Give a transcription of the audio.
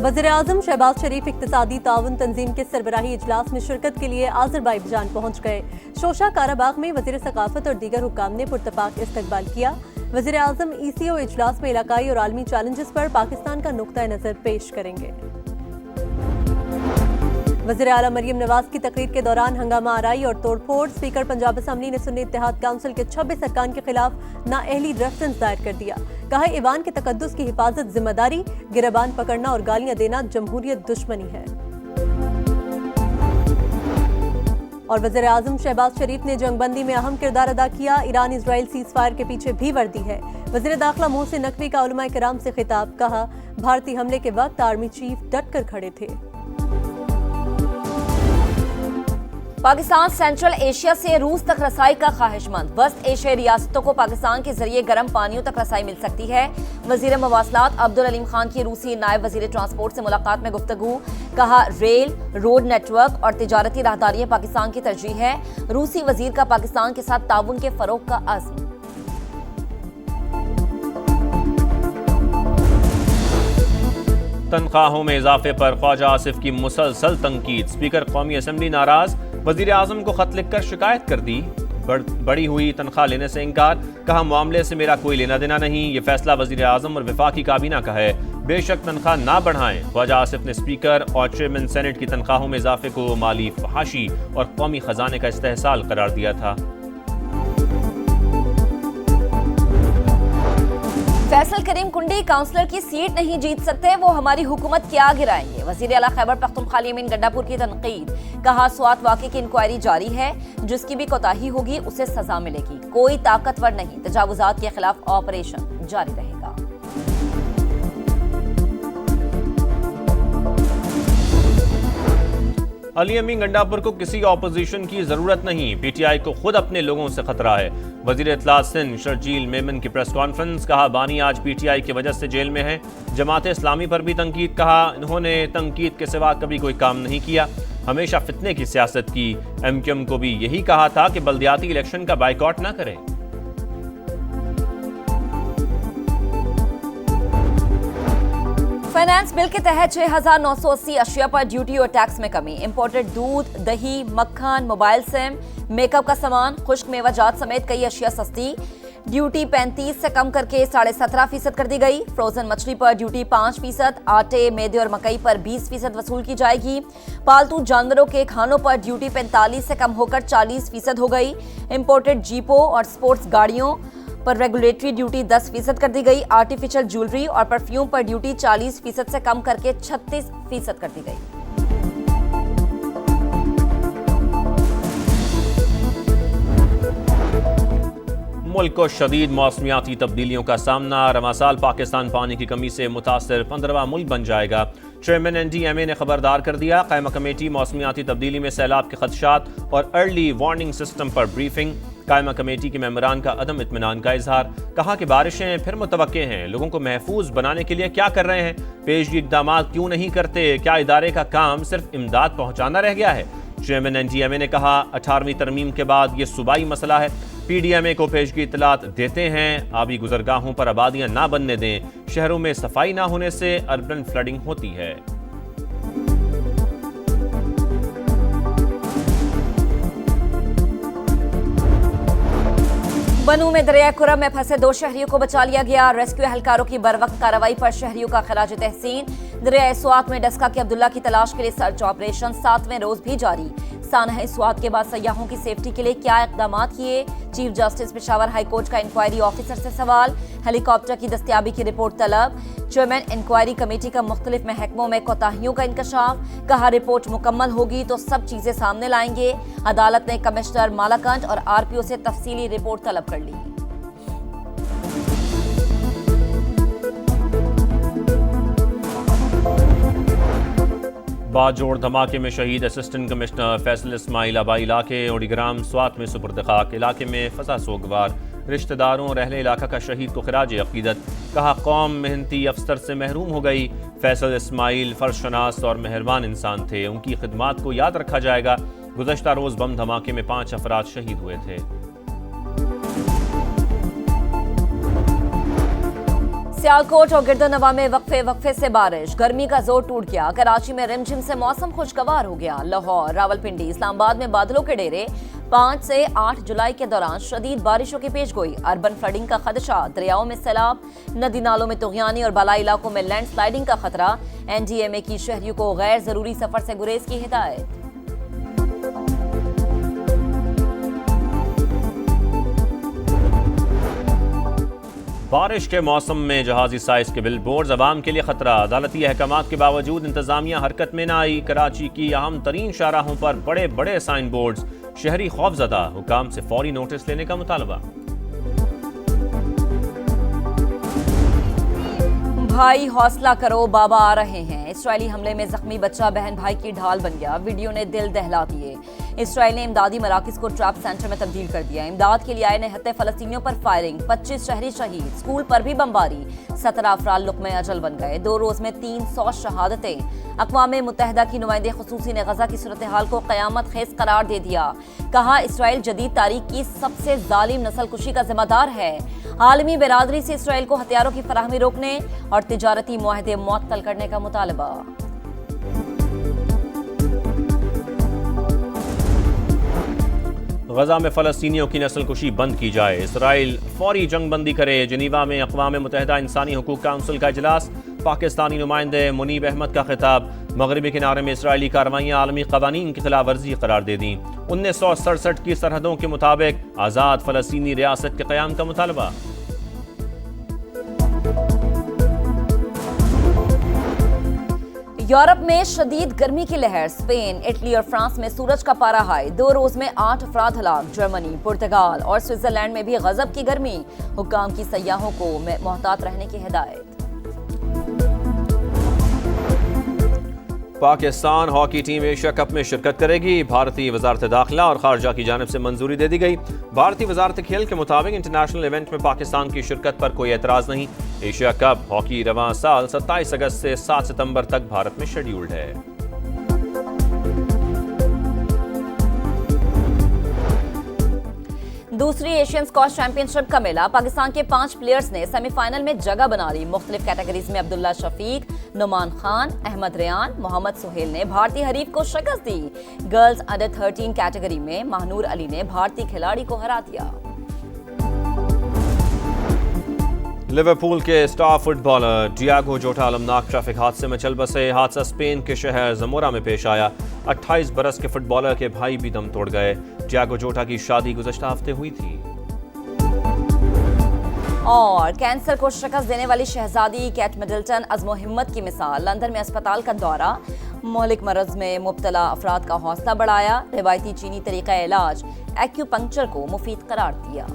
वज़ीर-ए-आज़म शहबाज शरीफ इक्तिसादी ताउन तंजीम के सरबराही इजलास में शिरकत के लिए आज़रबाईजान पहुँच गए। शोशा काराबाग में वज़ीर सकाफत और दीगर हुक्काम ने पुरतपाक इस्तकबाल किया। वज़ीर-ए-आज़म ECO इजलास में इलाकाई और आलमी चैलेंजेस पर पाकिस्तान का नुक्ता नज़र पेश करेंगे। वज़ीर आला मरियम नवाज की तकरीर के दौरान हंगामा आराई और तोड़फोड़। स्पीकर पंजाब असम्बली ने सुन्नी इत्तेहाद काउंसिल के 26 अरकान के खिलाफ नाअहली रेफरेंस दायर कर दिया। कहा ईवान के तकद्दुस की हिफाजत जिम्मेदारी, गिरबान पकड़ना और गालियां देना जमहूरियत दुश्मनी है। और वज़ीर आज़म शहबाज शरीफ ने जंगबंदी में अहम किरदार अदा किया। ईरान इजराइल सीज फायर के पीछे भी वर्दी है। वज़ीर दाखिला मोहसिन नकवी का उलमाए किराम से खिताब। कहा भारतीय हमले के वक्त आर्मी चीफ डट कर खड़े थे। पाकिस्तान सेंट्रल एशिया से रूस तक रसाई का ख्वाहिशमंद। वस्त एशियाई रियासतों को पाकिस्तान के जरिए गर्म पानियों तक रसाई मिल सकती है। वजीर मवासलात अब्दुल अलीम खान की रूसी नायब वजीर ट्रांसपोर्ट से मुलाकात में गुफ्तगू। कहा रेल, रोड नेटवर्क और तिजारती राहदारियां पाकिस्तान की तरजीह है। रूसी वजीर का पाकिस्तान के साथ ताउन के फरोग का अज़्म। तनख्वाहों में इजाफे पर ख्वाजा आसिफ की मुसलसल तंकीद। स्पीकर कौमी असम्बली नाराज। वजीर आजम को खत लिखकर शिकायत कर दी। बढ़ी हुई तनख्वाह लेने से इनकार। कहा मामले से मेरा कोई लेना देना नहीं, ये फैसला वजीर आजम और वफाकी काबीना का है। बेशक तनख्वाह ना बढ़ाएं। ख्वाजा आसिफ ने स्पीकर और चेयरमैन सेनेट की तनख्वाहों में इजाफे को माली फहाशी और कौमी खजाने का इस्तेहसाल करार दिया था। फैसल करीम कुंडी काउंसलर की सीट नहीं जीत सकते, वो हमारी हुकूमत क्या गिराएंगे। वजीर आला खैबर पख्तूनख्वा अमीन गंडापुर की तनकीद। कहा स्वात वाक़े की इंक्वायरी जारी है, जिसकी भी कोताही होगी उसे सजा मिलेगी। कोई ताकतवर नहीं, तजावुजात के खिलाफ ऑपरेशन जारी रहेगा। अली अमीन गंडापुर को किसी ऑपोजिशन की जरूरत नहीं, PTI को खुद अपने लोगों से खतरा है। वजीर इत्तलात सिंध शर्जील मेमन की प्रेस कॉन्फ्रेंस। कहा बानी आज PTI की वजह से जेल में है। जमात इस्लामी पर भी तंकीद। कहा इन्होंने तंकीद के सिवा कभी कोई काम नहीं किया, हमेशा फितने की सियासत की। MQM को भी यही कहा था कि बल्दियाती इलेक्शन का बाइकआउट ना करें। फाइनेंस बिल के तहत 6,980 अशिया पर ड्यूटी और टैक्स में कमी। इंपोर्टेड दूध, दही, मक्खन, मोबाइल सिम, मेकअप का सामान, खुश्क मेवाजात समेत कई अशिया सस्ती। ड्यूटी 35 से कम करके 17.5% कर दी गई। फ्रोजन मछली पर ड्यूटी 5%, आटे, मैदे और मकई पर 20% वसूल की जाएगी। पालतू जानवरों के खानों पर ड्यूटी 45 से कम होकर 40% हो गई। इंपोर्टेड जीपों और स्पोर्ट्स गाड़ियों पर रेगुलेटरी ड्यूटी 10% कर दी गई। आर्टिफिशियल ज्वेलरी और परफ्यूम पर ड्यूटी 40% से कम करके 36% कर दी गई। मुल्क को शदीद मौसमियाती तब्दीलियों का सामना। रवां साल पाकिस्तान पानी की कमी से मुतासर 15वां मुल्क बन जाएगा। चेयरमैन NDMA ने खबरदार कर दिया। कायमा कमेटी मौसमियाती तब्दीली में सैलाब के खदशात और अर्ली वार्निंग सिस्टम पर ब्रीफिंग। कायमा कमेटी के मेंबरान का अदम इत्मीनान का इजहार। कहा कि बारिशें फिर मुतवक्के हैं, लोगों को महफूज बनाने के लिए क्या कर रहे हैं, पेशगी इक़दाम क्यों नहीं करते, क्या इदारे का काम सिर्फ इमदाद पहुंचाना रह गया है। चेयरमैन NDMA ने कहा 18वीं तरमीम के बाद ये सूबाई मसला है। PDMA को पेशगी इत्तलात देते हैं, आबी गुजरगाहों पर आबादियां ना बनने दें। शहरों में सफाई ना होने से अर्बन फ्लडिंग होती है। बनू में दरिया कुरम में फंसे 2 शहरियों को बचा लिया गया। रेस्क्यू एहलकारों की बरवक्त कार्रवाई पर शहरियों का खराज तहसीन। दरिया स्वात में डस्का के अब्दुल्ला की तलाश के लिए सर्च ऑपरेशन 7वें रोज भी जारी। सानह स्वात के बाद सयाहों की सेफ्टी के लिए क्या इकदाम किए, chief justice Peshawar high court का इंक्वायरी ऑफिसर से सवाल। हेलीकॉप्टर की दस्तयाबी की रिपोर्ट तलब। चेयरमैन इंक्वायरी कमेटी का मुख्तलिफ महकमों में कोताहियों का इंकशाफ। कहा रिपोर्ट मुकम्मल होगी तो सब चीजें सामने लाएंगे। अदालत ने कमिश्नर मालाकंड और RPO से तफसीली रिपोर्ट तलब कर ली। बाजोड़ धमाके में शहीद असिस्टेंट कमिश्नर फैसल इस्माइल आबाई इलाके ओडीग्राम स्वात में सुपुर्द खाक। इलाके में फसा सोगवार। रिश्तेदारों और अहले इलाका का शहीद को खिराज अकीदत। कहा कौम मेहनती अफसर से महरूम हो गई। फैसल इस्माइल फर्शनास और मेहरबान इंसान थे, उनकी खिदमात को याद रखा जाएगा। गुज़श्ता रोज बम धमाके में 5 अफराद शहीद हुए थे। सियालकोट और गिरदोनवा में वक्फे से बारिश, गर्मी का जोर टूट गया। कराची में रिमझिम से मौसम खुशगवार हो गया। लाहौर, रावलपिंडी, इस्लामाबाद में बादलों के डेरे। 5 से 8 जुलाई के दौरान शदीद बारिशों की पेशगोई, अर्बन फ्लडिंग का खदशा, दरियाओं में सैलाब, नदी नालों में तुगयानी और बालाई इलाकों में लैंड स्लाइडिंग का खतरा। NDMA की शहरियों को गैर जरूरी सफर से गुरेज की हिदायत। बारिश के मौसम में जहाजी साइज के बिल बोर्ड अवाम के लिए खतरा, अदालती अहकामात के बावजूद इंतजामिया हरकत में न आई। कराची की अहम तरीन शाहराहों पर बड़े बड़े साइन बोर्ड्स, शहरी खौफजदा, हुकाम से फौरी नोटिस लेने का मुतालबा। भाई हौसला करो, बाबा आ रहे हैं। इस्राइली हमले में जख्मी बच्चा बहन भाई की ढाल बन गया, वीडियो ने दिल दहला दिए। इसराइल ने इमदादी मराकज को ट्रैप सेंटर में तब्दील कर दिया। इमदाद के लिए आए निहत्ते फलस्तीनियों पर फायरिंग, 25 शहरी शहीद, स्कूल पर भी बमबारी, 17 अफराद लुक़्मे अजल बन गए। 2 रोज में 300 शहादतें। अक़वाम मुत्तहिदा की नुमाइंदे खुसूसी ने गजा की सूरत हाल को क़यामत खेज करार दे दिया। कहा इसराइल जदीद तारीख की सबसे जालिम नस्लकुशी का जिम्मेदार है। आलमी बिरादरी से इसराइल को हथियारों की फराहमी रोकने और तिजारती मुआहदे मुअत्तल करने का मुतालबा। गजा में फ़लस्तीनियों की नस्लकुशी बंद की जाए, इसराइल फौरी जंग बंदी करे। जनीवा में अक़वाम मुत्तहिदा इंसानी हकूक़ काउंसिल का इजलास, पाकिस्तानी नुमाइंदे मुनीब अहमद का खिताब। मगरबी किनारे में इसराइली कार्रवाइयाँ आलमी क़वानीन की खिलाफ वर्जी करार दे दी। 1967 की सरहदों के मुताबिक आज़ाद फ़लस्तीनी रियासत के क़याम का मुतालबा। यूरोप में शदीद गर्मी की लहर, स्पेन, इटली और फ्रांस में सूरज का पारा हाई। 2 रोज में 8 अफराद हलाक। जर्मनी, पुर्तगाल और स्विट्जरलैंड में भी गजब की गर्मी, हुक्काम की सयाहों को मोहतात रहने की हिदायत। Pakistan hockey team Asia cup में शिरकत करेगी, भारतीय वजारत दाखिला और खारजा की जानिब से मंजूरी दे दी गई। भारतीय वजारत खेल के मुताबिक इंटरनेशनल इवेंट में पाकिस्तान की शिरकत पर कोई एतराज़ नहीं। एशिया कप हॉकी रवां साल 27 अगस्त से 7 सितंबर तक भारत में शेड्यूल्ड है। दूसरी एशियन स्क्वॉश चैंपियनशिप का मेला, पाकिस्तान के 5 प्लेयर्स ने सेमीफाइनल में जगह बना ली। मुख्तलिफ कैटेगरीज में अब्दुल्ला शफीक, नुमान खान, अहमद रेयान, मोहम्मद सुहेल ने भारतीय हरीफ को शिकस्त दी। गर्ल्स अंडर 13 कैटेगरी में महानूर अली ने भारतीय खिलाड़ी को हरा दिया। लिवरपूल के स्टार फुटबॉलर डियागो जोटा अलमनाक ट्रैफिक हादसे में चल बसे। हादसा स्पेन के शहर जमोरा में पेश आया। 28 बरस के फुटबॉलर के भाई भी दम तोड़ गए। डियागो जोटा की शादी गुज़श्ता हफ्ते हुई थी। और कैंसर को शिकस्त देने वाली शहजादी केट मिडल्टन अज़्म हिम्मत की मिसाल, लंदन में अस्पताल का दौरा, मौलिक मरज में मुब्तला अफराद का हौसला बढ़ाया। रिवायती चीनी तरीका इलाज एक्यूपंक्चर को मुफीद करार दिया।